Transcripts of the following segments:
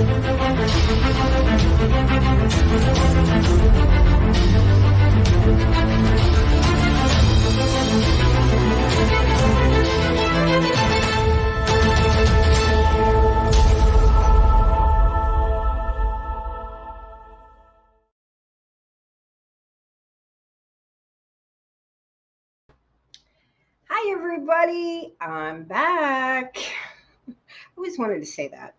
Hi, everybody. I'm back. I always wanted to say that.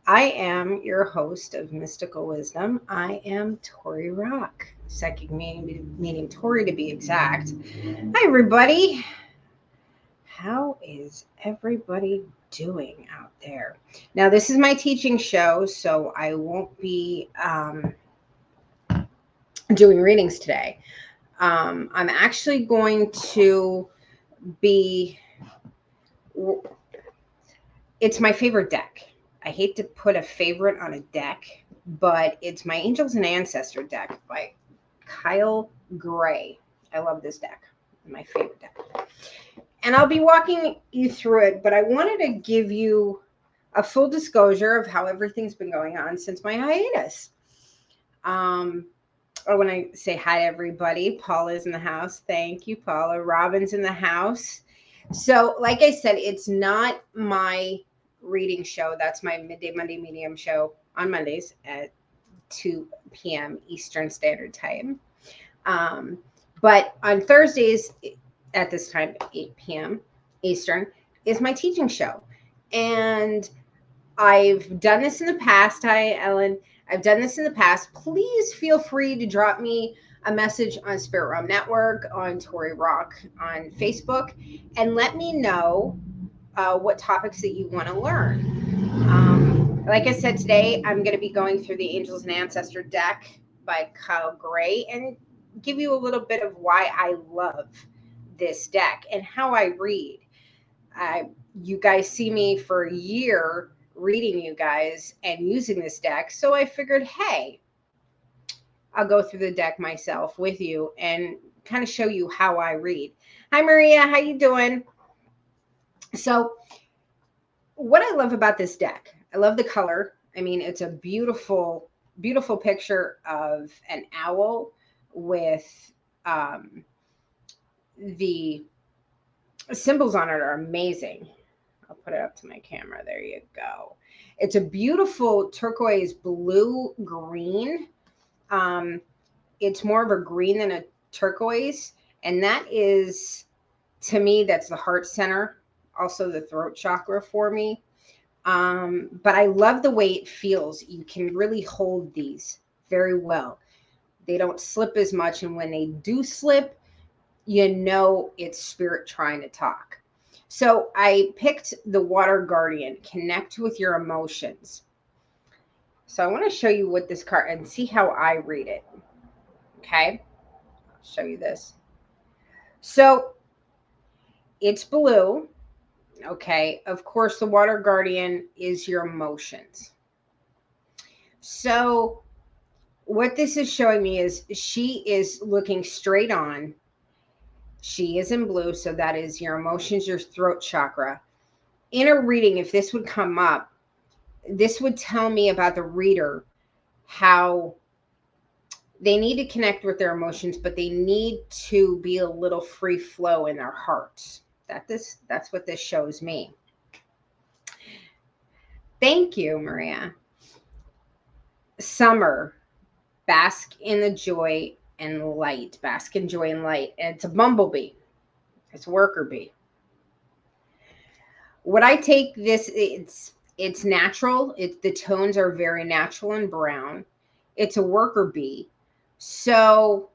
I am your host of Mystical Wisdom. I am Tori Rock, psychic medium Tori to be exact. Hi, everybody. How is everybody doing out there? Now, this is my teaching show, so I won't be doing readings today. I'm actually going to be, it's my favorite deck. I hate to put a favorite on a deck, but it's my Angels and Ancestor deck by Kyle Gray. I love this deck. My favorite deck. And I'll be walking you through it, but I wanted to give you a full disclosure of how everything's been going on since my hiatus. Or when I say hi to everybody, Paula's in the house. Thank you, Paula. Robin's in the house. So, like I said, it's not my reading show. That's my midday Monday medium show on Mondays at 2 p.m. Eastern Standard Time. But on Thursdays at this time, 8 p.m. Eastern, is my teaching show. And I've done this in the past. Hi, Ellen. I've done this in the past. Please feel free to drop me a message on Spirit Realm Network, on Tori Rock, on Facebook, and let me know what topics that you want to learn. Like I said, today I'm going to be going through the Angels and Ancestor deck by Kyle Gray and give you a little bit of why I love this deck and how I read. You guys see me for a year reading you guys and using this deck, so I figured, hey, I'll go through the deck myself with you and kind of show you how I read. Hi, Maria. How you doing? So what I love about this deck, I love the color. I mean, it's a beautiful, beautiful picture of an owl with the symbols on it are amazing. I'll put it up to my camera. There you go. It's a beautiful turquoise blue green. It's more of a green than a turquoise. And that is, to me, that's the heart center. Also the throat chakra for me. But I love the way it feels. You can really hold these very well. They don't slip as much. And when they do slip, you know it's spirit trying to talk. So I picked the Water Guardian, connect with your emotions. So I want to show you what this card and see how I read it. Okay, I'll show you this. So it's blue. Okay, of course, the Water Guardian is your emotions. So what this is showing me is she is looking straight on. She is in blue, so that is your emotions, your throat chakra. In a reading, if this would come up, this would tell me about the reader, how they need to connect with their emotions, but they need to be a little free flow in their hearts. That's what this shows me. Thank you, Maria. Summer, bask in the joy and light. Bask in joy and light. And it's a bumblebee. It's a worker bee. What I take this, it's natural. The tones are very natural and brown. It's a worker bee. So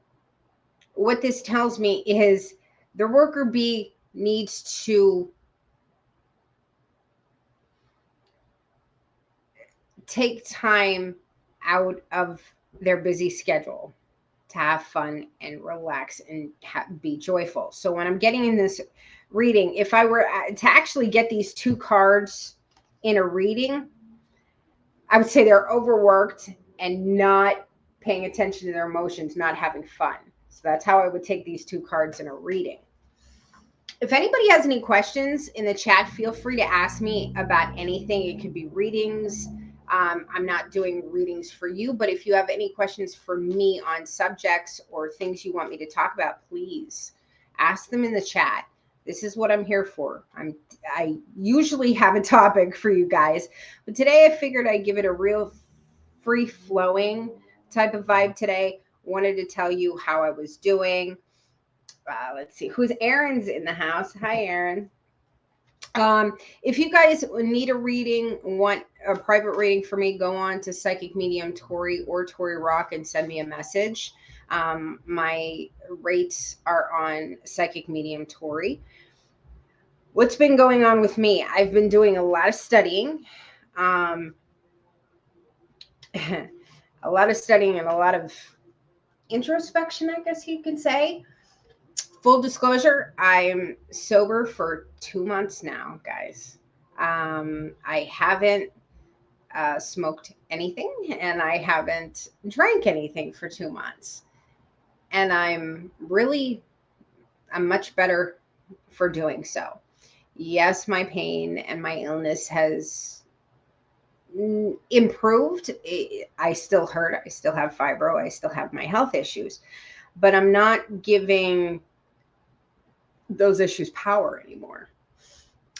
what this tells me is the worker bee needs to take time out of their busy schedule to have fun and relax and be joyful. So when I'm getting in this reading, if I were to actually get these two cards in a reading, I would say they're overworked and not paying attention to their emotions, not having fun. So that's how I would take these two cards in a reading. If anybody has any questions in the chat, feel free to ask me about anything. It could be readings. I'm not doing readings for you, but if you have any questions for me on subjects or things you want me to talk about, please ask them in the chat. This is what I'm here for. I usually have a topic for you guys, but today I figured I'd give it a real free-flowing type of vibe today. Wanted to tell you how I was doing. Let's see, who's Aaron's in the house. Hi, Aaron. If you guys need a reading, want a private reading for me, go on to Psychic Medium Tori or Tori Rock and send me a message. My rates are on Psychic Medium Tori. What's been going on with me? I've been doing a lot of studying. A lot of studying and a lot of introspection, I guess you could say. Full disclosure, I'm sober for 2 months now, guys. I haven't smoked anything and I haven't drank anything for 2 months. And I'm much better for doing so. Yes, my pain and my illness has improved. I still hurt. I still have fibro. I still have my health issues. But I'm not giving those issues power anymore.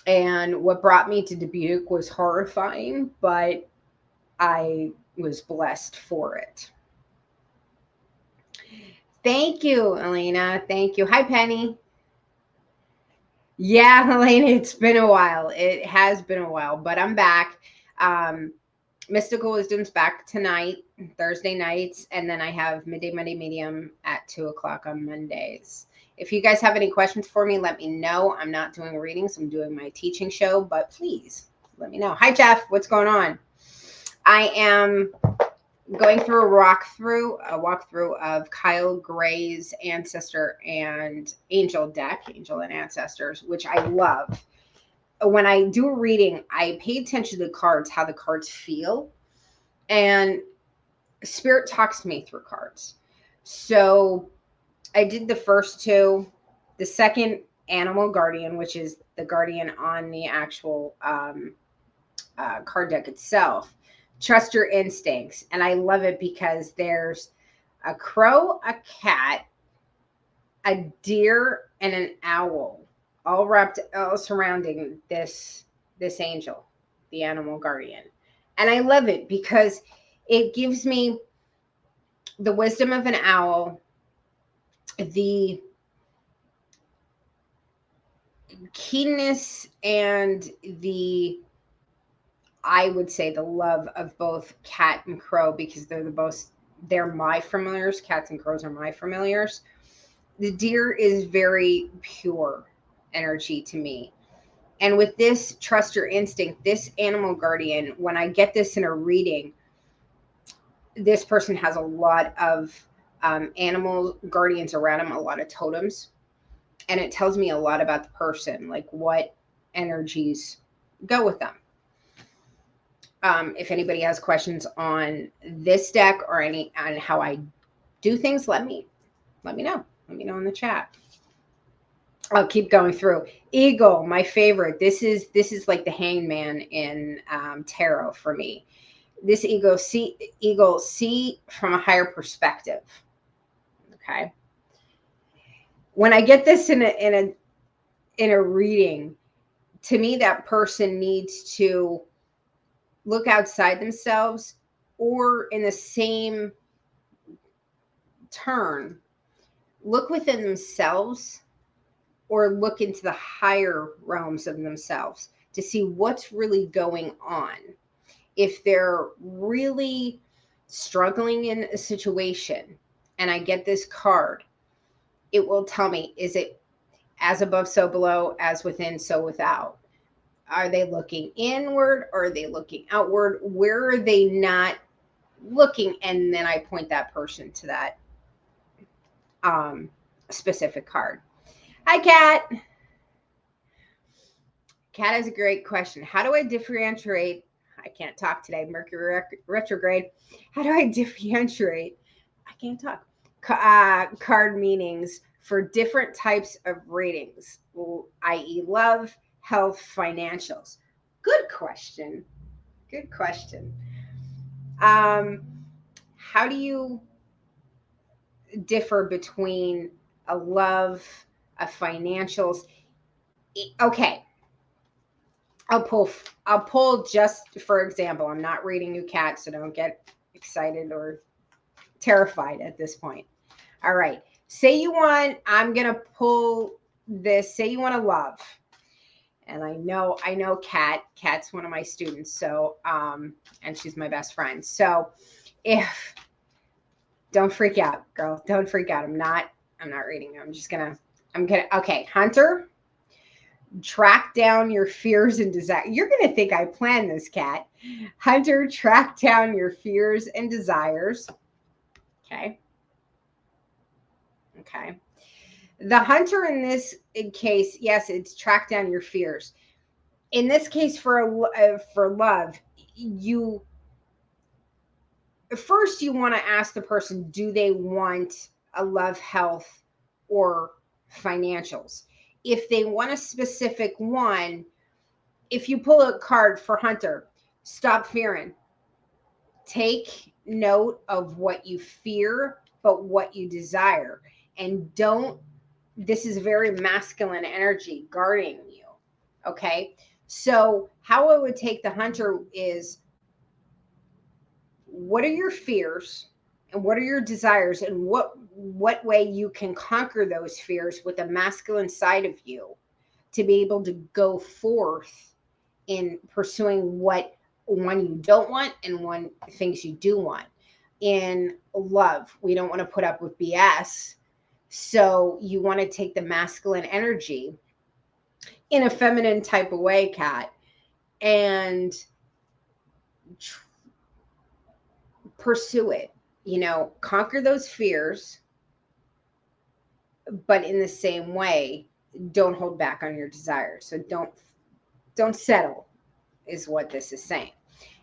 And what brought me to Dubuque was horrifying, but I was blessed for it. Thank you, Elena. Thank you. Hi, Penny. Yeah, Elena, it's been a while. It has been a while, but I'm back. Mystical Wisdom's back tonight, Thursday nights, and then I have Midday Monday Medium at 2 o'clock on Mondays. If you guys have any questions for me, let me know. I'm not doing readings. I'm doing my teaching show, but please let me know. Hi, Jeff. What's going on? I am going through a walkthrough of Kyle Gray's Ancestor and Angel deck, Angel and Ancestors, which I love. When I do a reading, I pay attention to the cards, how the cards feel, and Spirit talks to me through cards. So I did the first two. The second, Animal Guardian, which is the guardian on the actual card deck itself. Trust your instincts. And I love it because there's a crow, a cat, a deer, and an owl, all surrounding this angel, the Animal Guardian. And I love it because it gives me the wisdom of an owl, the keenness and I would say the love of both cat and crow, because they're my familiars. Cats and crows are my familiars. The deer is very pure energy to me. And with this trust your instinct, this Animal Guardian, when I get this in a reading, this person has a lot of animal guardians around them, a lot of totems. And it tells me a lot about the person, like what energies go with them. If anybody has questions on this deck or on how I do things, let me know. Let me know in the chat. I'll keep going through. Eagle, my favorite. This is like the hangman in tarot for me. This eagle see from a higher perspective. Okay. When I get this in a reading, to me, that person needs to look outside themselves, or in the same turn, look within themselves or look into the higher realms of themselves to see what's really going on. If they're really struggling in a situation and I get this card, it will tell me, is it as above, so below, as within, so without? Are they looking inward or are they looking outward? Where are they not looking? And then I point that person to that specific card. Hi, Kat. Kat has a great question. How do I differentiate? I can't talk today. Mercury retrograde. How do I differentiate? I can't talk. Card meanings for different types of readings, i.e. love, health, financials? Good question. Good question. How do you differ between a love, a financials? Okay. I'll pull just for example. I'm not reading you, Kat, so don't get excited or terrified at this point. All right. I'm going to pull this. Say you want to love. And I know Kat. Kat's one of my students. So, and she's my best friend. So don't freak out, girl. Don't freak out. I'm not reading. Okay. Hunter, track down your fears and desires. You're going to think I planned this, Kat. Hunter, track down your fears and desires. Okay. Okay. The hunter in this case, yes, it's track down your fears. In this case, for love, you want to ask the person, do they want a love, health, or financials? If they want a specific one, if you pull a card for hunter, stop fearing. Take note of what you fear, but what you desire. And this is very masculine energy guarding you. Okay. So how I would take the hunter is, what are your fears and what are your desires, and what way you can conquer those fears with the masculine side of you to be able to go forth in pursuing what one you don't want and one things you do want. In love, we don't want to put up with BS. So you want to take the masculine energy in a feminine type of way, Kat, and pursue it. Conquer those fears, but in the same way, don't hold back on your desires. So don't settle, is what this is saying.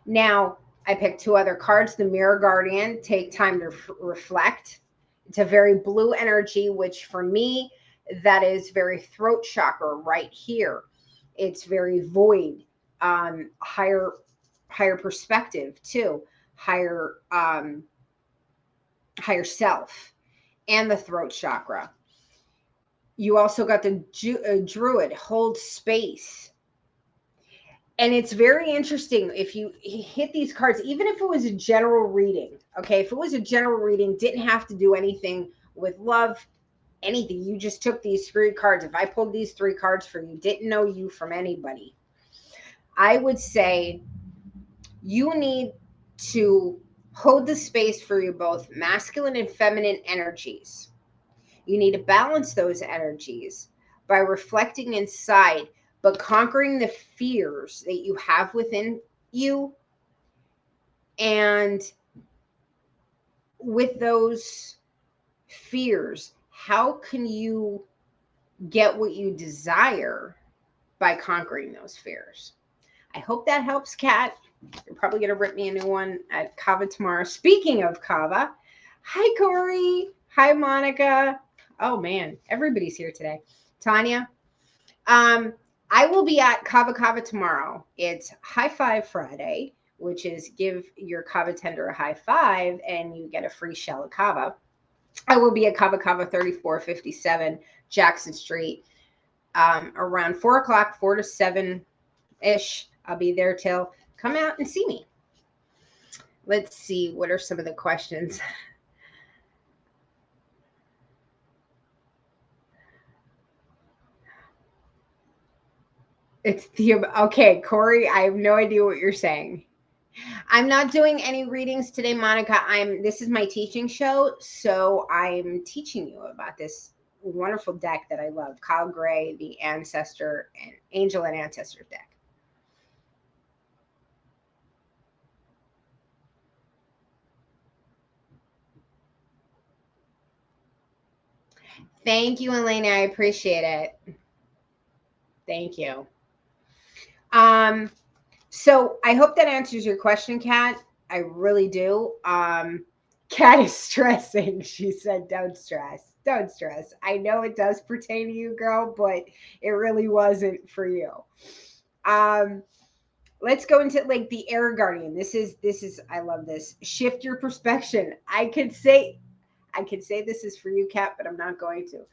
Now, I picked two other cards. The Mirror Guardian, take time to reflect. It's a very blue energy, which for me, that is very throat chakra right here. It's very void, higher perspective too, higher self, and the throat chakra. You also got the Druid, hold space. And it's very interesting if you hit these cards, even if it was a general reading. Okay, if it was a general reading, didn't have to do anything with love, anything. You just took these three cards. If I pulled these three cards for you, didn't know you from anybody, I would say you need to hold the space for you both masculine and feminine energies. You need to balance those energies by reflecting inside, but conquering the fears that you have within you. And with those fears, how can you get what you desire by conquering those fears? I hope that helps, Kat. You're probably going to rip me a new one at Kava tomorrow. Speaking of Kava, hi, Corey. Hi, Monica. Oh, man. Everybody's here today. Tanya. I will be at Kava tomorrow. It's High Five Friday, which is give your Kava tender a high five and you get a free shell of Kava. I will be at Kava 3457 Jackson Street around 4 o'clock, 4 to 7-ish. I'll be there till come out and see me. Let's see. What are some of the questions? Okay, Corey, I have no idea what you're saying. I'm not doing any readings today, Monica. This is my teaching show, so I'm teaching you about this wonderful deck that I love, Kyle Gray, the Ancestor and Angel and Ancestor deck. Thank you, Elena. I appreciate it. Thank you. So I hope that answers your question, Kat. I really do. Kat is stressing. She said, don't stress. Don't stress. I know it does pertain to you, girl, but it really wasn't for you. Um, let's go into like the air guardian. This is I love this. Shift your perspective. I could say this is for you, Kat, but I'm not going to.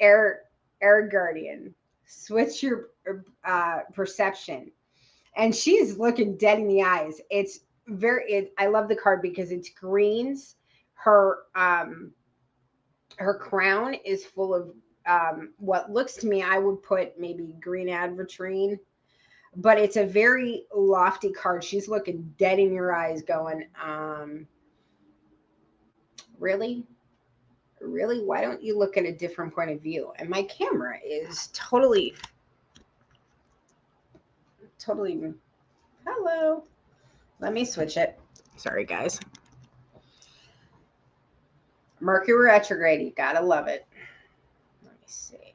Air air guardian. Switch your perception. And she's looking dead in the eyes. It's I love the card because it's greens. Her her crown is full of what looks to me, I would put maybe green aventurine, but it's a very lofty card. She's looking dead in your eyes, going, really? Really? Why don't you look at a different point of view? And my camera is totally, hello. Let me switch it. Sorry, guys. Mercury retrograde. You gotta love it. Let me see.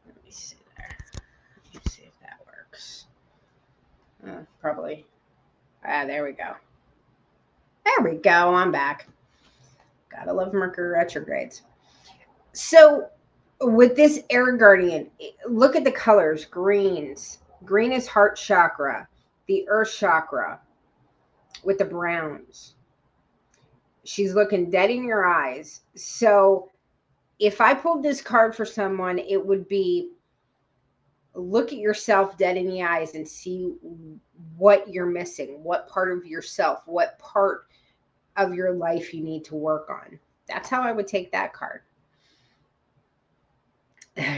Let me see there. Let me see if that works. Probably. There we go. There we go. I'm back. Gotta love Mercury retrogrades. So, with this air guardian, look at the colors. Greens. Green is heart chakra, the earth chakra with the browns. She's looking dead in your eyes. So, if I pulled this card for someone, it would be look at yourself dead in the eyes and see what you're missing, what part of yourself, what part of your life you need to work on. That's how I would take that card.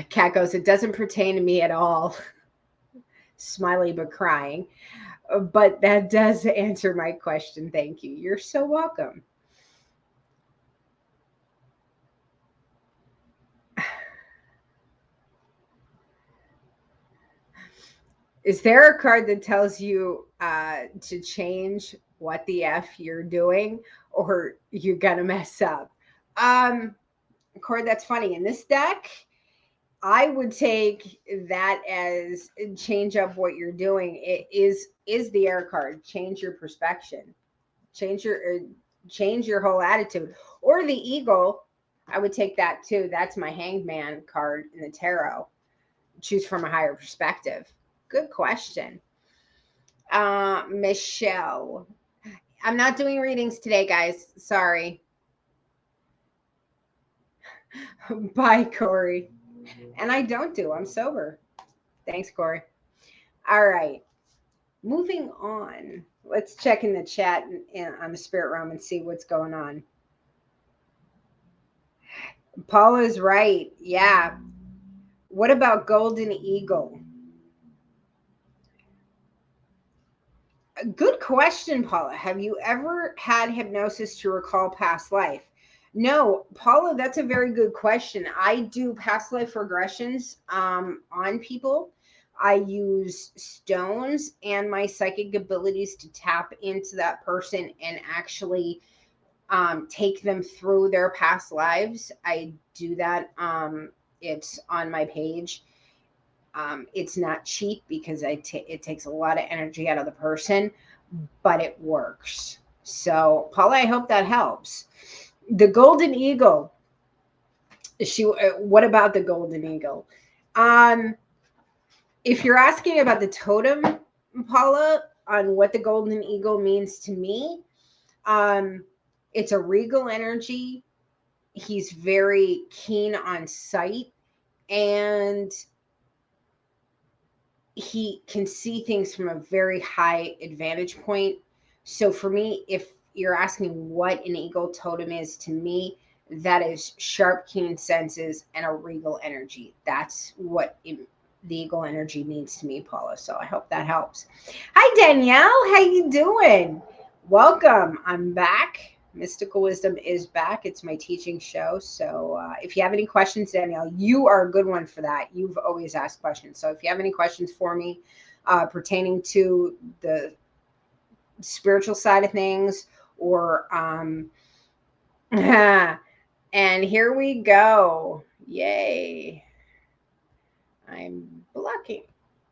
Cat goes, it doesn't pertain to me at all. Smiley but crying. But that does answer my question. Thank you. You're so welcome. Is there a card that tells you to change what the F you're doing or you're going to mess up? Cord, that's funny. In this deck, I would take that as change up what you're doing. It is the air card. Change your perspective. Change your change your whole attitude. Or the eagle, I would take that too. That's my hangman card in the tarot. Choose from a higher perspective. Good question. Michelle. I'm not doing readings today, guys. Sorry. Bye, Corey. And I don't do. I'm sober. Thanks, Corey. All right. Moving on. Let's check in the chat on the spirit realm and see what's going on. Paula's right. Yeah. What about Golden Eagle? Good question, Paula. Have you ever had hypnosis to recall past life? No, Paula, that's a very good question. I do past life regressions on people. I use stones and my psychic abilities to tap into that person and actually take them through their past lives. I do that. It's on my page. It's not cheap because it takes a lot of energy out of the person, but it works. So, Paula, I hope that helps. The golden eagle. What about the golden eagle? If you're asking about the totem, Paula, on what the golden eagle means to me, it's a regal energy. He's very keen on sight, and he can see things from a very high advantage point. So for me, if you're asking what an eagle totem is to me, that is sharp, keen senses and a regal energy. That's what the eagle energy means to me, Paula. So I hope that helps. Hi, Danielle. How you doing? Welcome. I'm back. Mystical Wisdom is back. It's my teaching show. So if you have any questions, Danielle, you are a good one for that. You've always asked questions. So if you have any questions for me pertaining to the spiritual side of things or and here we go. Yay. I'm blocking.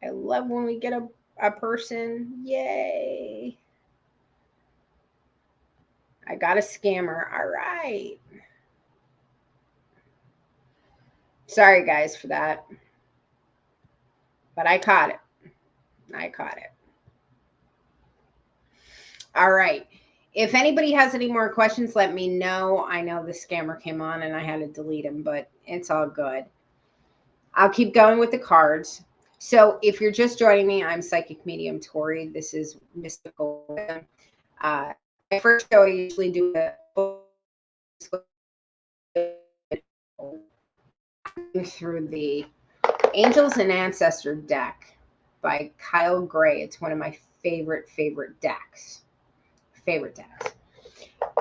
I love when we get a person. Yay. I got a scammer. All right. Sorry, guys, for that. But I caught it. I caught it. All right. If anybody has any more questions, let me know. I know the scammer came on and I had to delete him, but it's all good. I'll keep going with the cards. So if you're just joining me, I'm Psychic Medium Tori. This is Mystical Wisdom. My first show, I usually do through the Angels and Ancestor deck by Kyle Gray. It's one of my favorite decks. Favorite decks.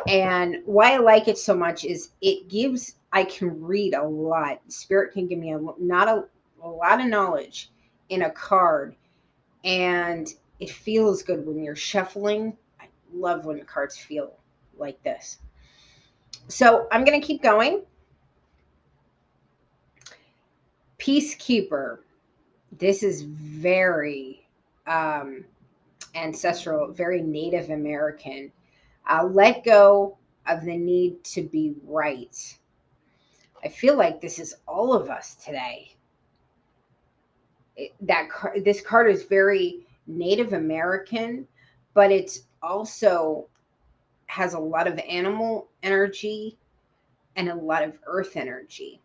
And why I like it so much is it gives, I can read a lot. Spirit can give me a lot of knowledge in a card. And it feels good when you're shuffling. I love when the cards feel like this. So I'm going to keep going. Peacekeeper. This is very ancestral, very Native American. Let go of the need to be right. I feel like this is all of us today. This card is very Native American, but it's also has a lot of animal energy and a lot of earth energy.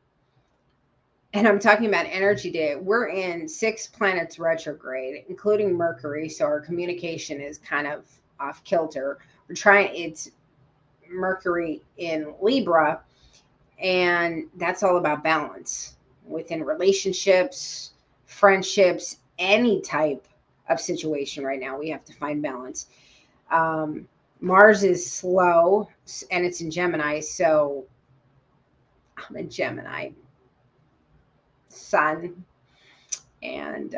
And I'm talking about energy day. We're in 6 planets retrograde, including Mercury, so our communication is kind of off kilter. It's Mercury in Libra, and that's all about balance within relationships, friendships, any type of situation right now. We have to find balance. Mars is slow and it's in Gemini, so I'm a Gemini sun. And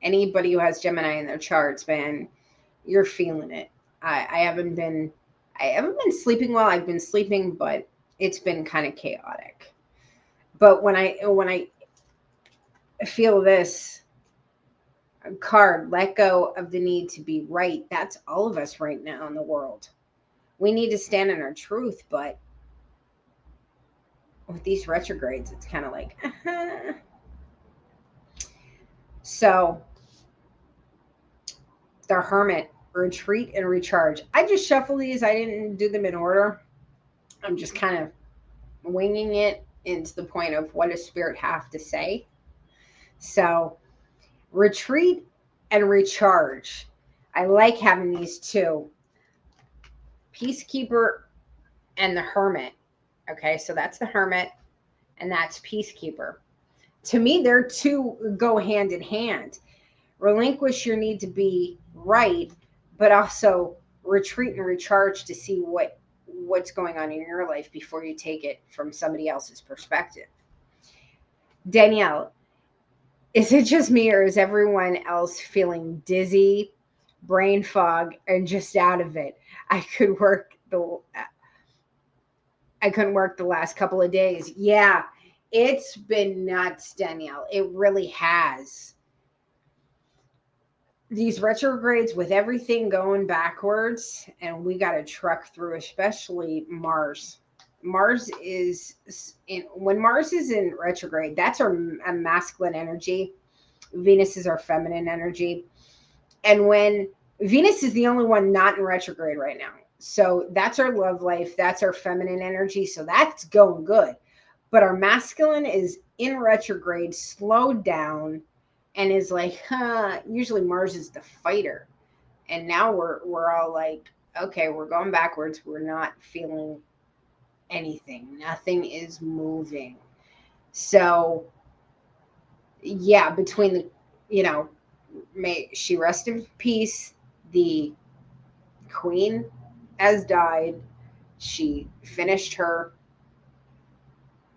anybody who has Gemini in their charts, man, you're feeling it. I haven't been sleeping well. I've been sleeping, but it's been kind of chaotic. But when I feel this card, let go of the need to be right, that's all of us right now in the world. We need to stand in our truth, but with these retrogrades, it's kind of like, So, the Hermit, retreat and recharge. I just shuffle these. I didn't do them in order. I'm just kind of winging it into the point of what does Spirit have to say. So, retreat and recharge. I like having these two. Peacekeeper and the Hermit. Okay, so that's the Hermit and that's Peacekeeper. To me, they're two go hand in hand. Relinquish your need to be right, but also retreat and recharge to see what's going on in your life before you take it from somebody else's perspective. Danielle, is it just me or is everyone else feeling dizzy, brain fog, and just out of it? I couldn't work the last couple of days. Yeah, it's been nuts, Danielle. It really has. These retrogrades with everything going backwards, and we got to truck through, especially Mars. When Mars is in retrograde, that's our masculine energy. Venus is our feminine energy. And when Venus is the only one not in retrograde right now. So that's our love life. That's our feminine energy. So that's going good. But our masculine is in retrograde, slowed down, and is like, usually Mars is the fighter. And now we're all like, okay, we're going backwards. We're not feeling anything. Nothing is moving. So yeah, between may she rest in peace. The queen has died. She finished her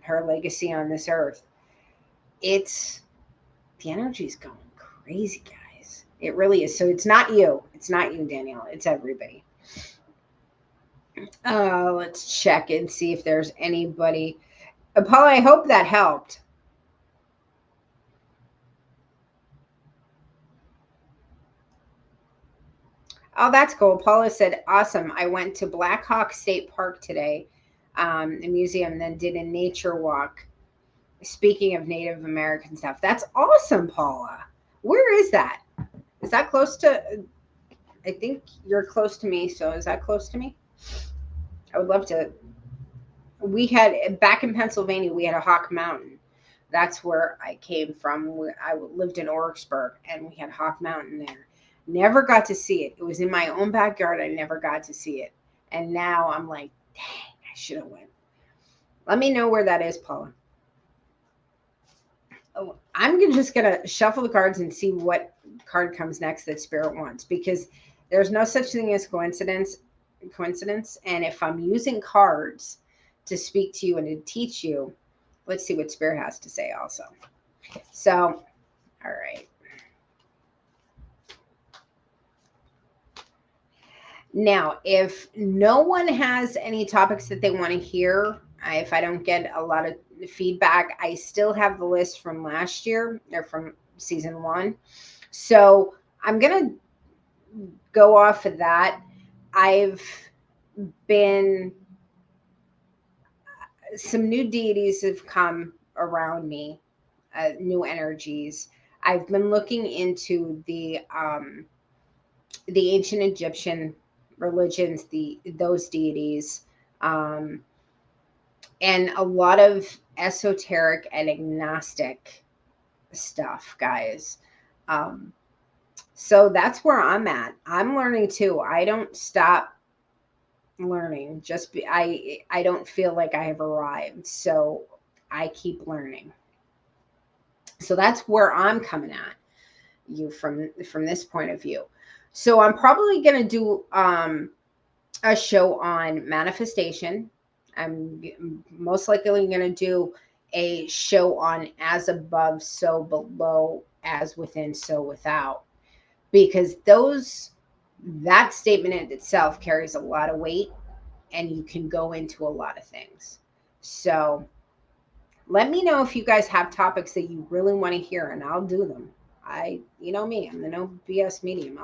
legacy on this earth. It's the energy's going crazy, guys. It really is. So it's not you. It's not you, Danielle. It's everybody. Let's check and see if there's anybody. Paula, I hope that helped. Oh, that's cool. Paula said, awesome. I went to Black Hawk State Park today, the museum, then did a nature walk. Speaking of Native American stuff, that's awesome, Paula. Where is that? Is that close to? I think you're close to me. So is that close to me? I would love to. We had back in Pennsylvania. We had a Hawk Mountain. That's where I came from. I lived in Oryxburg, and we had Hawk Mountain there. Never got to see it. It was in my own backyard. I never got to see it, and now I'm like, dang, I should have went. Let me know where that is, Paula. Oh, just gonna shuffle the cards and see what card comes next that Spirit wants, because there's no such thing as coincidence. And if I'm using cards to speak to you and to teach you, let's see what Spirit has to say also. So, all right. Now, if no one has any topics that they want to hear, if I don't get a lot of feedback, I still have the list from last year or from season 1. So I'm going to go off of that. I've been, some new deities have come around me, new energies. I've been looking into the ancient Egyptian religions, those deities, and a lot of esoteric and agnostic stuff, guys. So that's where I'm at. I'm learning too. I don't stop learning. I don't feel like I have arrived, so I keep learning. So that's where I'm coming at you from this point of view. So I'm probably going to do a show on manifestation. I'm most likely going to do a show on as above, so below, as within, so without, because that statement in itself carries a lot of weight, and you can go into a lot of things. So let me know if you guys have topics that you really want to hear, and I'll do them. You know me, I'm the no BS medium.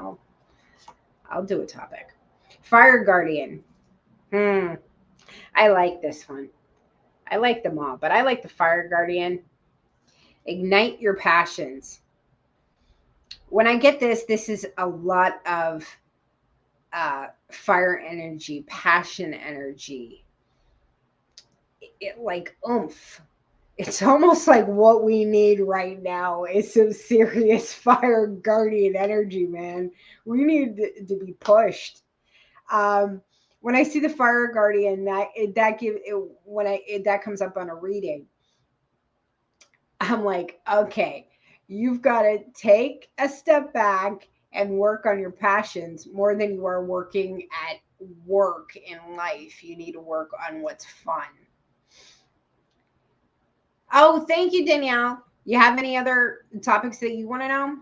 I'll do a topic. Fire Guardian. I like this one. I like them all, but I like the Fire Guardian. Ignite your passions. When I get this is a lot of fire energy, passion energy. It like oomph. It's almost like what we need right now is some serious Fire Guardian energy, man. We need to be pushed. When I see the Fire Guardian, that comes up on a reading, I'm like, okay, you've got to take a step back and work on your passions more than you are working at work in life. You need to work on what's fun. Oh, thank you, Danielle. You have any other topics that you want to know?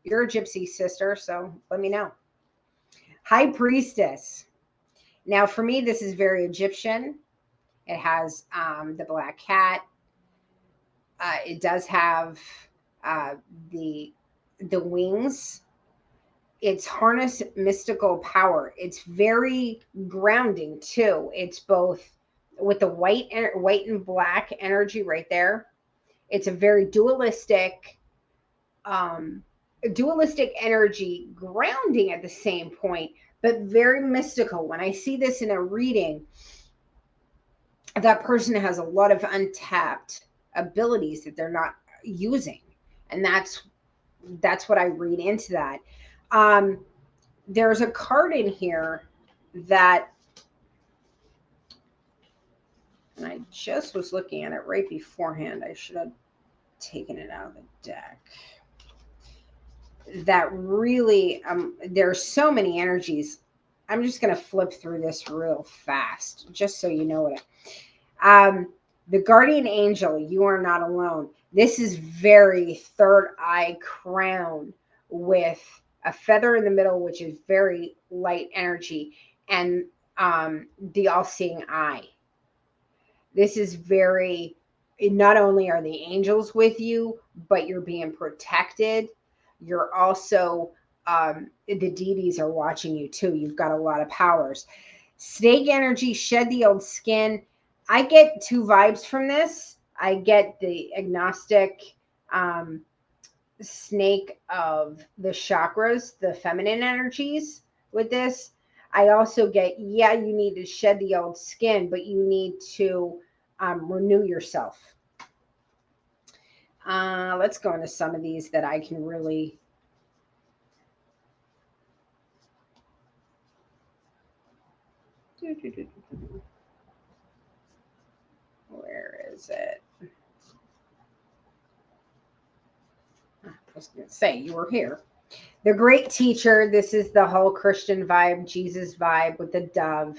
You're a gypsy sister, so let me know. High Priestess. Now, for me, this is very Egyptian. It has the black cat. It does have the wings. It's harness mystical power. It's very grounding too. It's both with the white and black energy right there. It's a very dualistic energy, grounding at the same point, but very mystical. When I see this in a reading, that person has a lot of untapped abilities that they're not using, and that's what I read into that. There's a card in here that, and I just was looking at it right beforehand. I should have taken it out of the deck. That really, there's so many energies. I'm just going to flip through this real fast, just so you know what. The guardian angel, you are not alone. This is very third eye crown with a feather in the middle, which is very light energy, and the all-seeing eye. This is very, not only are the angels with you, but you're being protected. You're also, the deities are watching you too. You've got a lot of powers. Snake energy, shed the old skin. I get two vibes from this. I get the agnostic snake of the chakras, the feminine energies with this. I also get, yeah, you need to shed the old skin, but you need to renew yourself. Let's go into some of these that I can really. Where is it? I was going to say, you were here. The great teacher. This is the whole Christian vibe, Jesus vibe with the dove.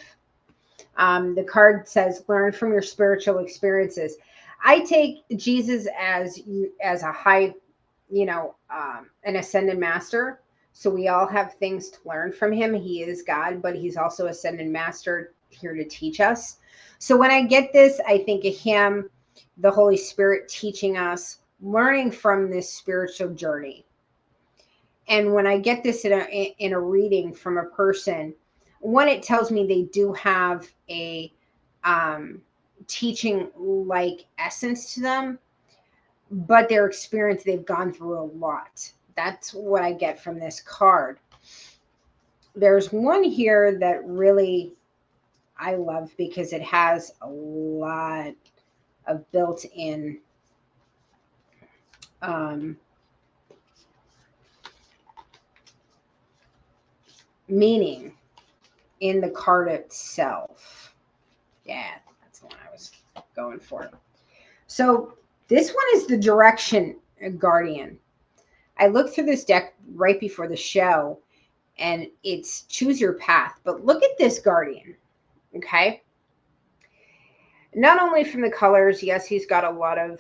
The card says, learn from your spiritual experiences. I take Jesus as a high, an ascended master. So we all have things to learn from him. He is God, but he's also ascended master here to teach us. So when I get this, I think of him, the Holy Spirit teaching us, learning from this spiritual journey. And when I get this in a reading from a person, one, it tells me they do have a teaching like essence to them, but their experience, they've gone through a lot. That's what I get from this card. There's one here that really I love because it has a lot of built-in meaning in the card itself. Yeah, that's the one I was going for. So this one is the Direction Guardian. I looked through this deck right before the show, and it's choose your path. But look at this Guardian, okay? Not only from the colors, yes, he's got a lot of,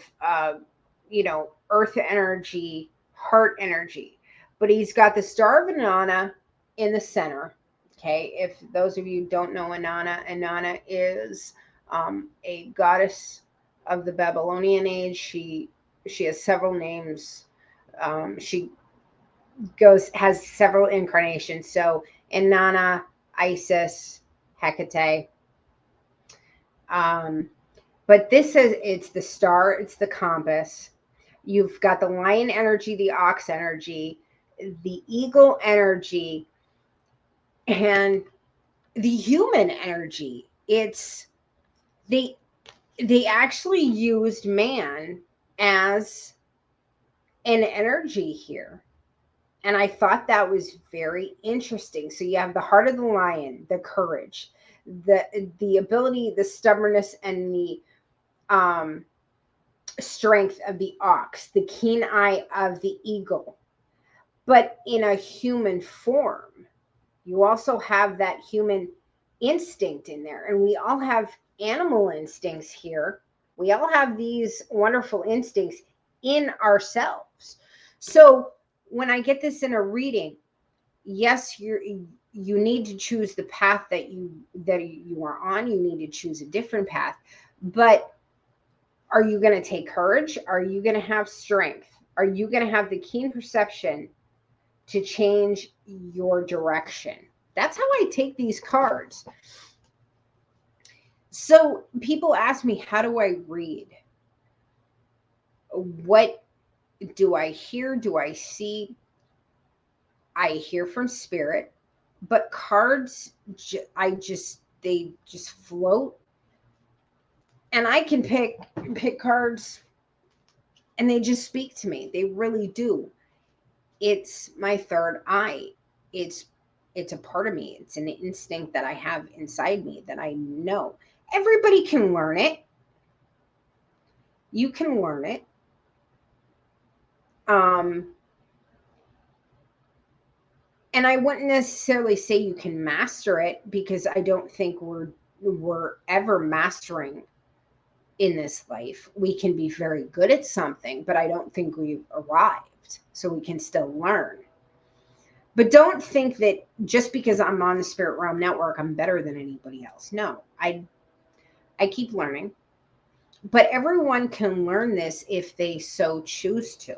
earth energy, heart energy, but he's got the Star of Inanna in the center. Okay, if those of you don't know Inanna is a goddess of the Babylonian age. She has several names. She has several incarnations. So Inanna, Isis, Hecate. But this is, it's the star, it's the compass. You've got the lion energy, the ox energy, the eagle energy, and the human energy. It's they actually used man as an energy here. And I thought that was very interesting. So you have the heart of the lion, the courage, the ability, the stubbornness, and the strength of the ox, the keen eye of the eagle, but in a human form. You also have that human instinct in there. And we all have animal instincts here. We all have these wonderful instincts in ourselves. So when I get this in a reading, yes, you need to choose the path that you are on. You need to choose a different path. But are you going to take courage? Are you going to have strength? Are you going to have the keen perception to change your direction? That's how I take these cards. So people ask me, how do I read? What do I hear? Do I see? I hear from spirit, but cards, they just float. And I can pick cards and they just speak to me. They really do. It's my third eye. It's a part of me. It's an instinct that I have inside me that I know. Everybody can learn it. You can learn it. And I wouldn't necessarily say you can master it, because I don't think we're ever mastering in this life. We can be very good at something, but I don't think we've arrived. So we can still learn. But don't think that just because I'm on the Spirit Realm Network, I'm better than anybody else. No, I keep learning. But everyone can learn this if they so choose to.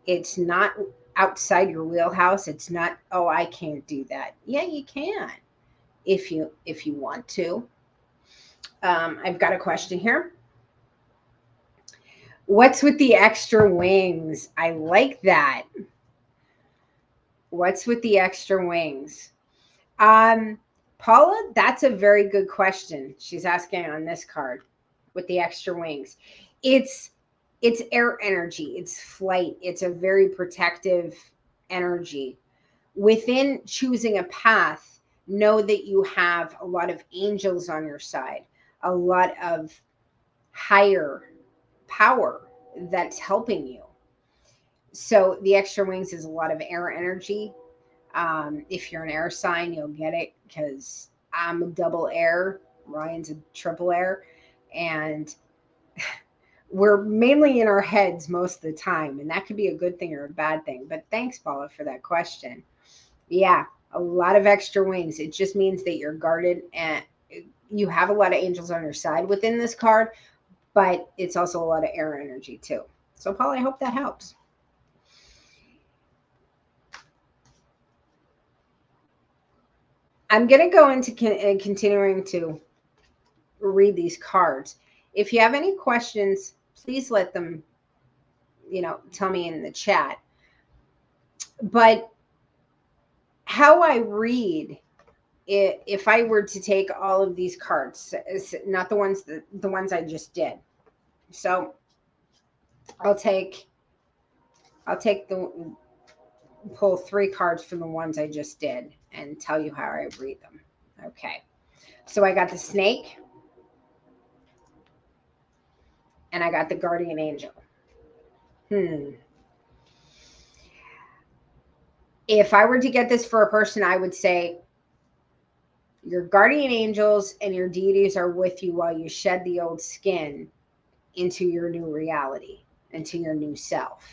It's not outside your wheelhouse. It's not, oh, I can't do that. Yeah, you can if you want to. I've got a question here. What's with the extra wings? I like that. What's with the extra wings? Um, Paula, that's a very good question. She's asking on this card with the extra wings. It's it's air energy, it's flight, it's a very protective energy. Within choosing a path, know that you have a lot of angels on your side, a lot of higher power that's helping you. So the extra wings is a lot of air energy. If you're an air sign, you'll get it because I'm a double air. Ryan's a triple air. And we're mainly in our heads most of the time. And that could be a good thing or a bad thing. But thanks, Paula, for that question. Yeah, a lot of extra wings. It just means that you're guarded and you have a lot of angels on your side within this card, but it's also a lot of air energy too. So, Paula, I hope that helps. I'm going to go into continuing to read these cards. If you have any questions, please let them, tell me in the chat. But how I read, if I were to take all of these cards, not the ones I just did. So I'll take the pull 3 cards from the ones I just did and tell you how I read them. Okay. So I got the snake and I got the guardian angel. If I were to get this for a person, I would say your guardian angels and your deities are with you while you shed the old skin into your new reality, into your new self.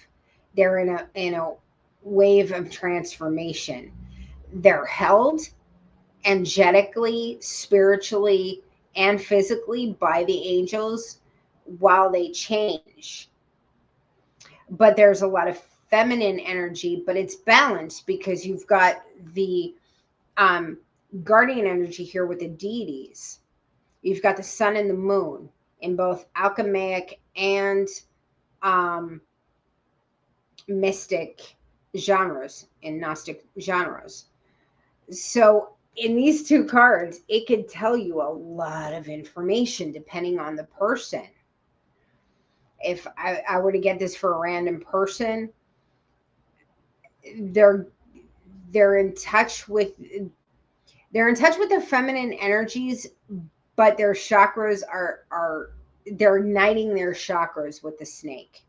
They're in a wave of transformation. They're held energetically, spiritually, and physically by the angels while they change. But there's a lot of feminine energy, but it's balanced because you've got the guardian energy here with the deities. You've got the sun and the moon in both alchemic and mystic genres and Gnostic genres. So in these 2 cards, it could tell you a lot of information depending on the person. If I were to get this for a random person, they're in touch with the feminine energies, but their chakras are they're igniting their chakras with the snake.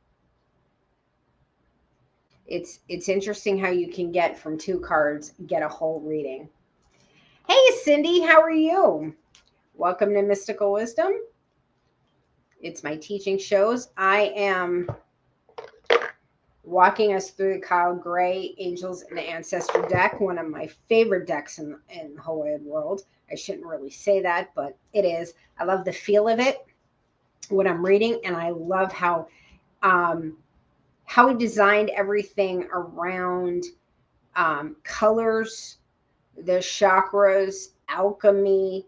It's interesting how you can get from 2 cards, get a whole reading. Hey, Cindy, how are you? Welcome to Mystical Wisdom. It's my teaching shows. I am walking us through the Kyle Gray Angels and Ancestor deck, one of my favorite decks in the whole wide world. I shouldn't really say that, but it is. I love the feel of it, what I'm reading, and I love how he designed everything around colors, the chakras, alchemy,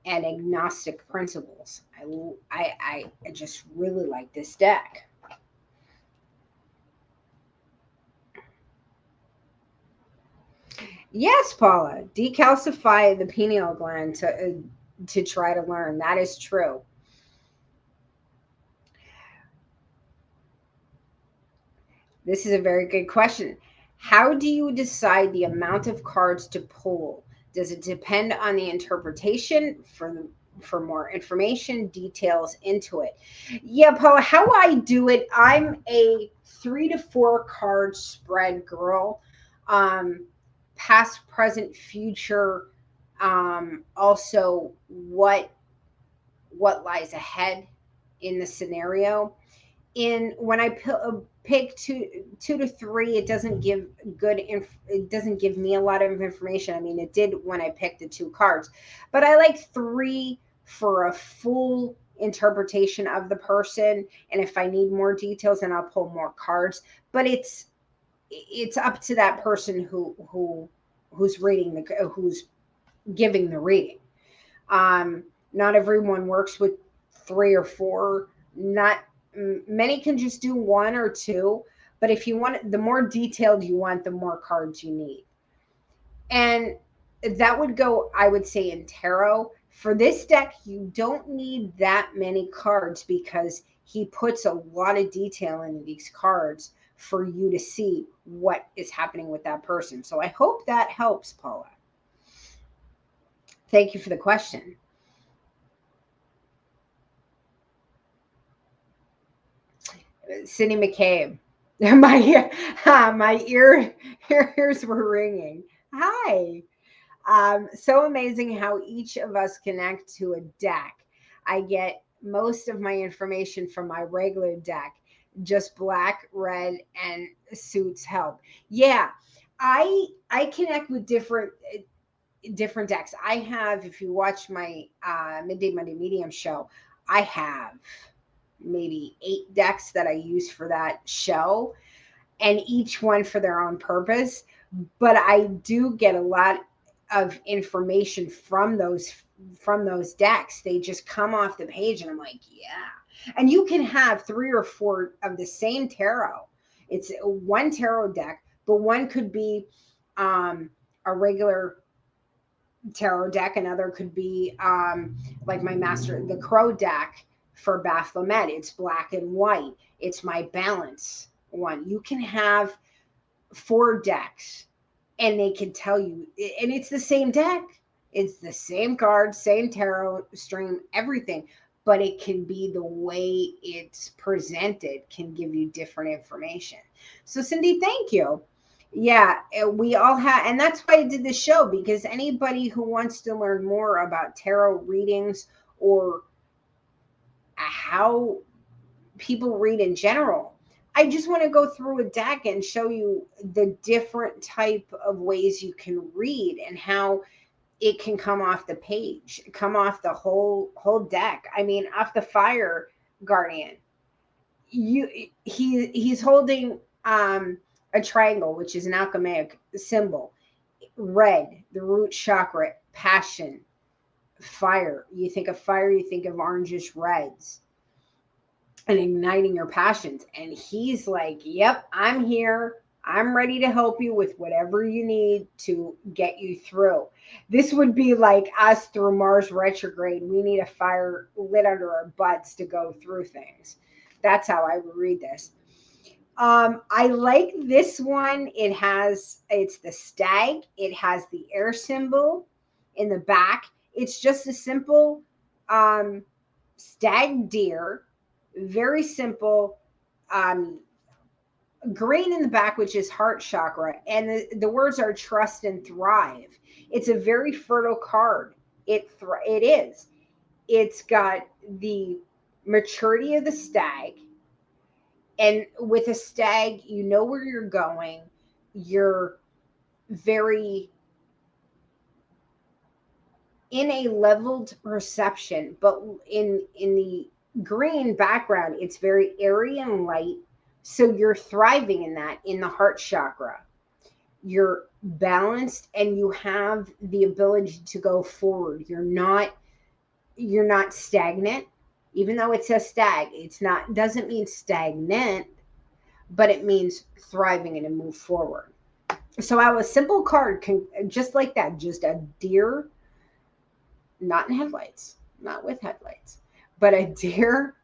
and agnostic principles. I just really like this deck. Yes, Paula, decalcify the pineal gland to try to learn. That is true. This is a very good question. How do you decide the amount of cards to pull? Does it depend on the interpretation? For more information, details into it. Yeah, Paula, how I do it, I'm a 3 to 4 card spread girl. Past, present, future. Also, what lies ahead in the scenario. When I pick two to 3, it doesn't give it doesn't give me a lot of information. I mean, it did when I picked the 2 cards, but I like 3 for a full interpretation of the person. And if I need more details, then I'll pull more cards. But it's up to that person who's reading who's giving the reading. Not everyone works with 3 or 4. Not Many can just do one or two, but if you want, the more detailed you want, the more cards you need. And that would go, I would say, in tarot. For this deck, you don't need that many cards because he puts a lot of detail into these cards for you to see what is happening with that person. So I hope that helps, Paula. Thank you for the question. Cindy McCabe. My ears were ringing. Hi. So amazing how each of us connect to a deck. I get most of my information from my regular deck. Just black, red, and suits help. Yeah, I connect with different decks. I have, if you watch my Midday Monday Medium show, I have maybe 8 decks that I use for that show, and each one for their own purpose. But I do get a lot of information from those decks. They just come off the page and I'm like, yeah. And you can have 3 or 4 of the same tarot. It's one tarot deck, but one could be a regular tarot deck. Another could be like my master, the Crow deck for Baphomet. It's black and white. It's my balance one. You can have 4 decks and they can tell you, and it's the same deck. It's the same card, same tarot stream, everything, but it can be the way it's presented can give you different information. So Cindy, thank you. Yeah, we all have, and that's why I did this show, because anybody who wants to learn more about tarot readings or how people read in general, I just want to go through a deck and show you the different type of ways you can read and how it can come off the page, come off the whole deck. I mean, off the Fire Guardian, he's holding a triangle, which is an alchemic symbol. Red, the root chakra, passion, fire. You think of fire, you think of orangish reds, and igniting your passions. And he's like, yep, I'm here. I'm ready to help you with whatever you need to get you through. This would be like us through Mars retrograde. We need a fire lit under our butts to go through things. That's how I would read this. I like this one. It's the stag. It has the air symbol in the back. It's just a simple stag deer, very simple. Green in the back, which is heart chakra, and the words are trust and thrive. It's a very fertile card. It is. It's got the maturity of the stag, and with a stag, you know where you're going. You're very in a leveled perception, but in the green background, it's very airy and light. So you're thriving in that, in the heart chakra. You're balanced and you have the ability to go forward. You're not stagnant. Even though it says stag, doesn't mean stagnant, but it means thriving and to move forward. So a simple card can, just like that, just a deer, not in headlights, not with headlights, but a deer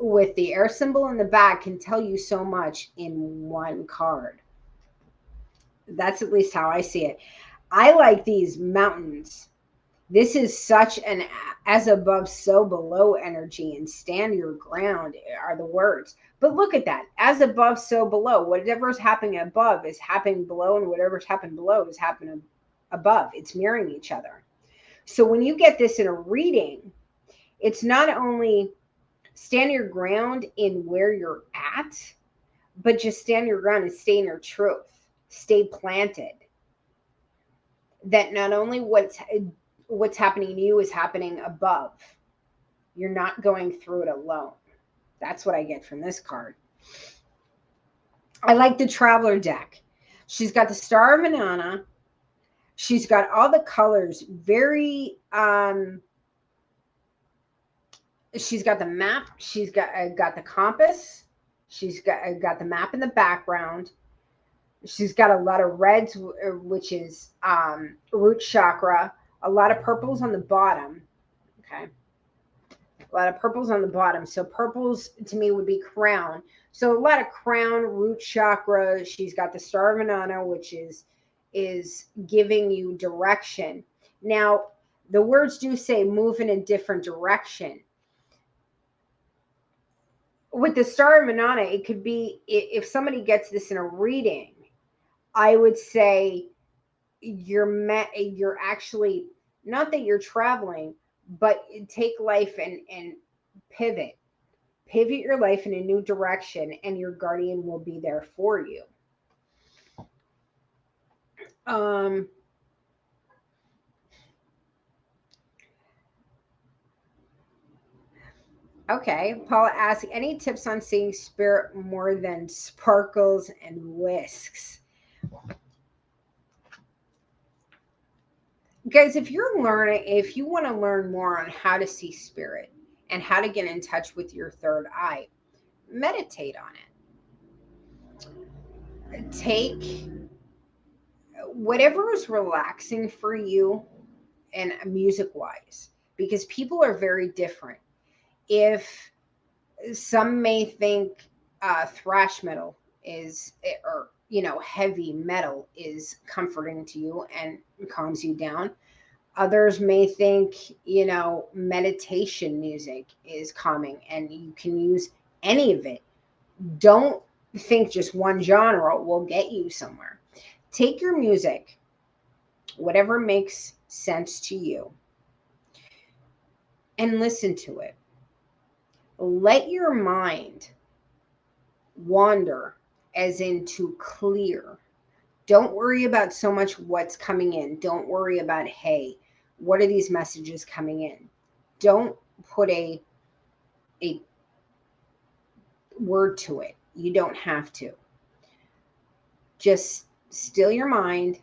with the air symbol in the back can tell you so much in one card. That's at least how I see it. I like these mountains. This is such an as above, so below energy, and stand your ground are the words. But look at that. As above, so below. Whatever's happening above is happening below, and whatever's happening below is happening above. It's mirroring each other. So when you get this in a reading, it's not only stand your ground in where you're at, but just stand your ground and stay in your truth. Stay planted. That not only what's happening to you is happening above. You're not going through it alone. That's what I get from this card. I like the Traveler deck. She's got the Star of Inanna. She's got all the colors very She's got the map. She's got the compass. She's got the map in the background. She's got a lot of reds, which is root chakra. A lot of purples on the bottom. Okay. A lot of purples on the bottom. So purples to me would be crown. So a lot of crown, root chakra. She's got the star of Inanna, which is giving you direction. Now, the words do say move in a different direction. With the star of Inanna, it could be, if somebody gets this in a reading, I would say you're actually, not that you're traveling, but take life and pivot your life in a new direction, and your guardian will be there for you. Okay, Paula asks, any tips on seeing spirit more than sparkles and whisks? Guys, if you want to learn more on how to see spirit and how to get in touch with your third eye, meditate on it. Take whatever is relaxing for you, and music wise, because people are very different. If some may think thrash metal is, or heavy metal is comforting to you and calms you down, others may think meditation music is calming, and you can use any of it. Don't think just one genre will get you somewhere. Take your music, whatever makes sense to you, and listen to it. Let your mind wander, as in to clear. Don't worry about so much what's coming in. Don't worry about, hey, what are these messages coming in? Don't put a word to it. You don't have to. Just still your mind.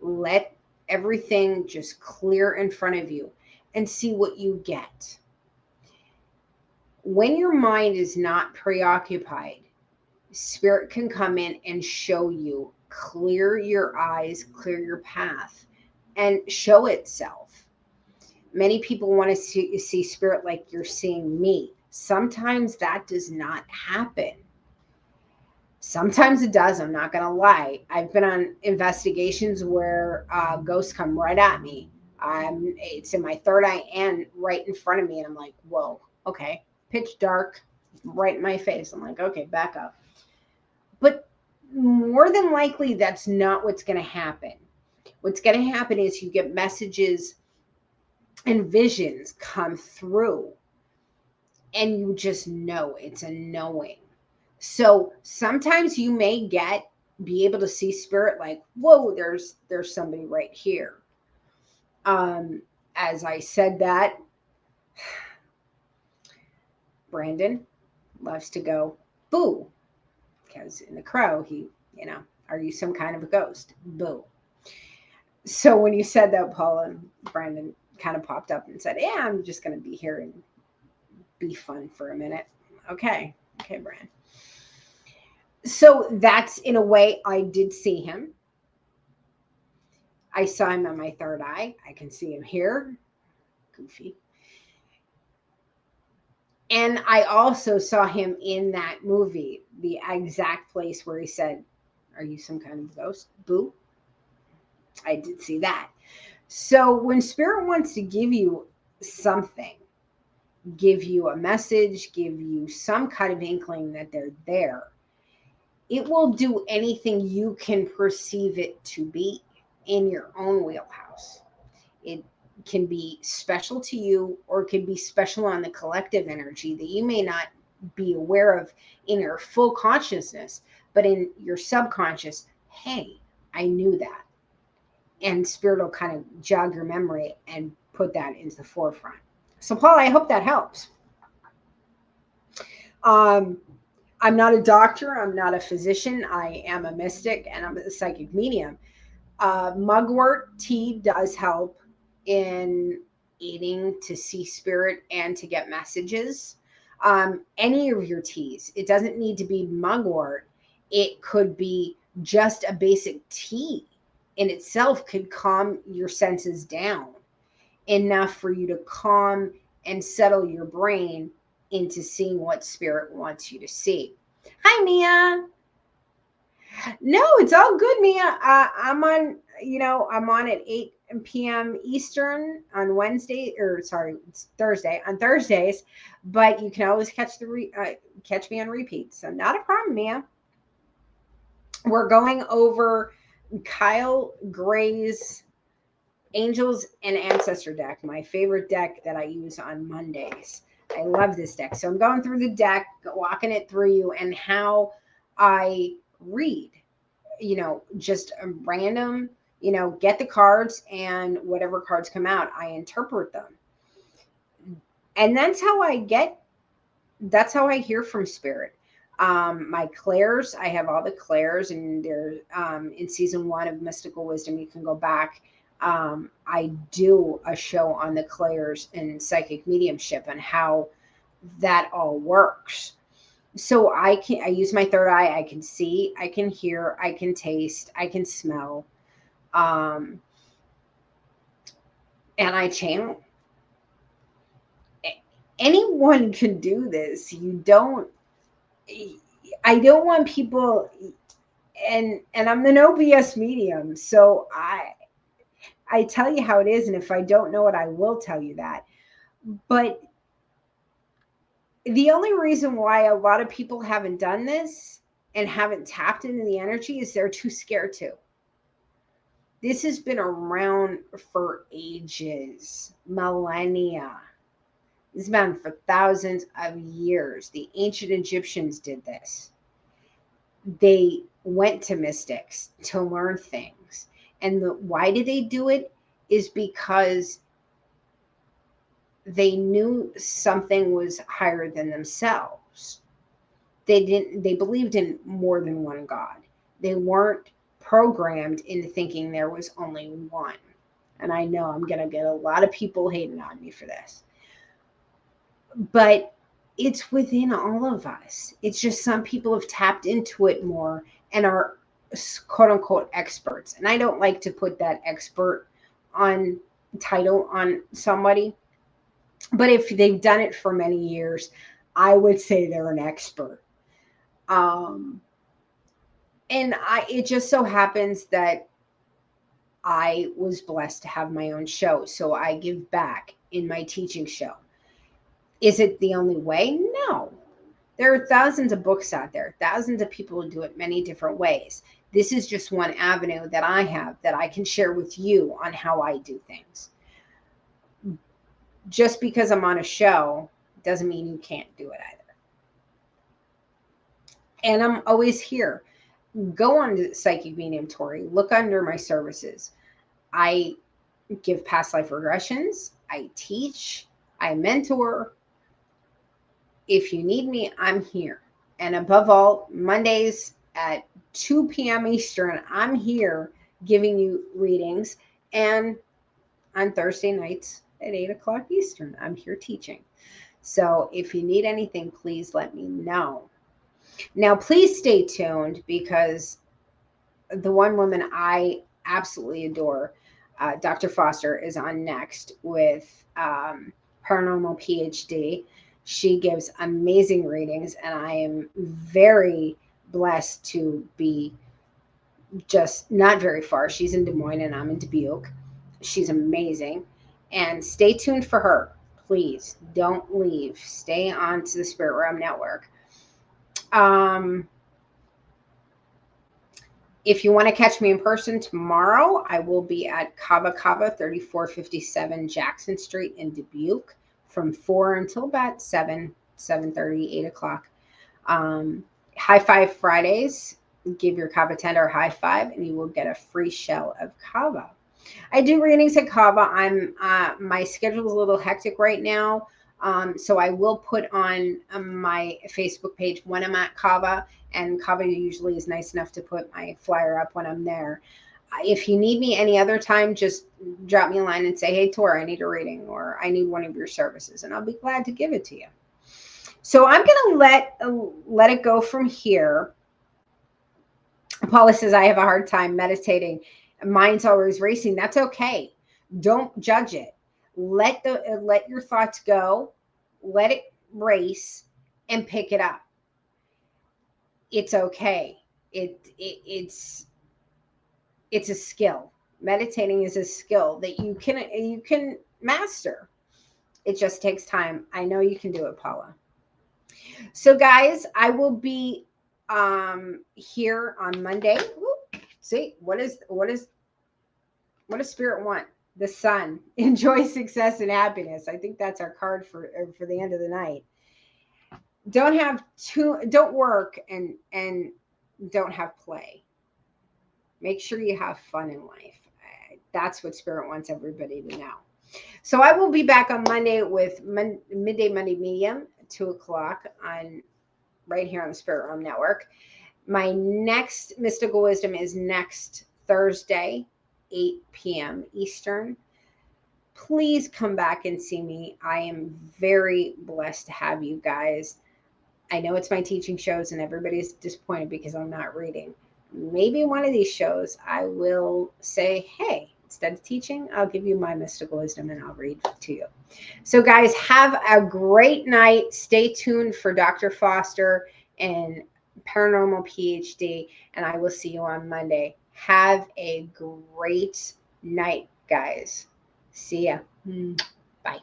Let everything just clear in front of you and see what you get. When your mind is not preoccupied, spirit can come in and show you, clear your eyes, clear your path, and show itself. Many people want to see spirit like you're seeing me. Sometimes that does not happen. Sometimes it does. I'm not going to lie. I've been on investigations where ghosts come right at me. It's in my third eye and right in front of me. And I'm like, whoa, okay. Pitch dark, right in my face. I'm like, okay, back up. But more than likely, that's not what's going to happen. What's going to happen is you get messages and visions come through, and you just know. It's a knowing. So sometimes you may be able to see spirit like, whoa, there's somebody right here. As I said that, Brandon loves to go, boo. Because in The Crow, he, are you some kind of a ghost? Boo. So when you said that, Paula, Brandon kind of popped up and said, yeah, I'm just going to be here and be fun for a minute. Okay, Brandon. So that's, in a way, I did see him. I saw him on my third eye. I can see him here. Goofy. And I also saw him in that movie, the exact place where he said, are you some kind of ghost? Boo. I did see that. So when spirit wants to give you something, give you a message, give you some kind of inkling that they're there, it will do anything you can perceive it to be in your own wheelhouse. It can be special to you, or it can be special on the collective energy that you may not be aware of in your full consciousness, but in your subconscious, hey, I knew that. And spirit will kind of jog your memory and put that into the forefront. So, Paul, I hope that helps. I'm not a doctor. I'm not a physician. I am a mystic, and I'm a psychic medium. Mugwort tea does help in aiding to see spirit and to get messages. Any of your teas, it doesn't need to be mugwort. It could be just a basic tea in itself could calm your senses down enough for you to calm and settle your brain into seeing what spirit wants you to see. Hi, Mia. No, it's all good, Mia. I'm on, I'm on at 8 p.m. Eastern on Wednesday, or sorry, it's Thursday, on Thursdays, but you can always catch me on repeat. So not a problem, Mia. We're going over Kyle Gray's Angels and Ancestor deck, my favorite deck that I use on Mondays. I love this deck. So I'm going through the deck, walking it through you, and how I read, just a random, get the cards, and whatever cards come out, I interpret them. And that's how I hear from spirit. My clairs, I have all the clairs, and they're in season 1 of Mystical Wisdom. You can go back. I do a show on the clairs and psychic mediumship and how that all works. So I use my third eye. I can see, I can hear, I can taste, I can smell, and I channel. Anyone can do this. I don't want people, and I'm the no BS medium. So I tell you how it is. And if I don't know it, I will tell you that. But the only reason why a lot of people haven't done this and haven't tapped into the energy is they're too scared to. This has been around for ages, millennia. This has been for thousands of years. The ancient Egyptians did this. They went to mystics to learn things. And why did they do it? Is because they knew something was higher than themselves. They believed in more than one God. They weren't programmed into thinking there was only one. And I know I'm going to get a lot of people hating on me for this. But it's within all of us. It's just some people have tapped into it more and are quote unquote experts. And I don't like to put that expert on title on somebody. But if they've done it for many years, I would say they're an expert. And it just so happens that I was blessed to have my own show. So I give back in my teaching show. Is it the only way? No. There are thousands of books out there, thousands of people who do it many different ways. This is just one avenue that I have that I can share with you on how I do things. Just because I'm on a show doesn't mean you can't do it either. And I'm always here. Go on to Psychic Medium Tori. Look under my services. I give past life regressions. I teach. I mentor. If you need me, I'm here. And above all, Mondays at 2 p.m. Eastern, I'm here giving you readings. And on Thursday nights at 8 o'clock Eastern, I'm here teaching. So if you need anything, please let me know. Now, please stay tuned, because the one woman I absolutely adore, Dr. Foster, is on next with Paranormal PhD. She gives amazing readings, and I am very blessed to be just not very far. She's in Des Moines and I'm in Dubuque. She's amazing. And stay tuned for her. Please don't leave. Stay on to the Spirit Realm Network. If you want to catch me in person tomorrow, I will be at Kava Kava, 3457 Jackson Street in Dubuque from 4 until about 7:30, 8 o'clock. High Five Fridays. Give your Kava tender a high five and you will get a free shell of Kava. I do readings at Kava. My schedule is a little hectic right now. So I will put on my Facebook page when I'm at Kava, and Kava usually is nice enough to put my flyer up when I'm there. If you need me any other time, just drop me a line and say, hey, Tor, I need a reading, or I need one of your services, and I'll be glad to give it to you. So I'm going to let it go from here. Paula says, I have a hard time meditating. Mind's always racing. That's okay. Don't judge it. Let your thoughts go. Let it race and pick it up. It's okay. It's a skill. Meditating is a skill that you can master. It just takes time. I know you can do it, Paula. So guys, I will be here on Monday. Woo. See, what does Spirit want? The sun. Enjoy success and happiness. I think that's our card for the end of the night. Don't work and don't have play. Make sure you have fun in life. That's what Spirit wants everybody to know. So I will be back on Monday with Midday Monday Medium, 2:00 on right here on the Spirit Realm Network. My next Mystical Wisdom is next Thursday, 8 p.m. Eastern. Please come back and see me. I am very blessed to have you guys. I know it's my teaching shows and everybody's disappointed because I'm not reading. Maybe one of these shows I will say, hey, instead of teaching, I'll give you my mystical wisdom and I'll read to you. So guys, have a great night. Stay tuned for Dr. Foster and Paranormal PhD, and I will see you on Monday. Have a great night, guys. See ya. Bye.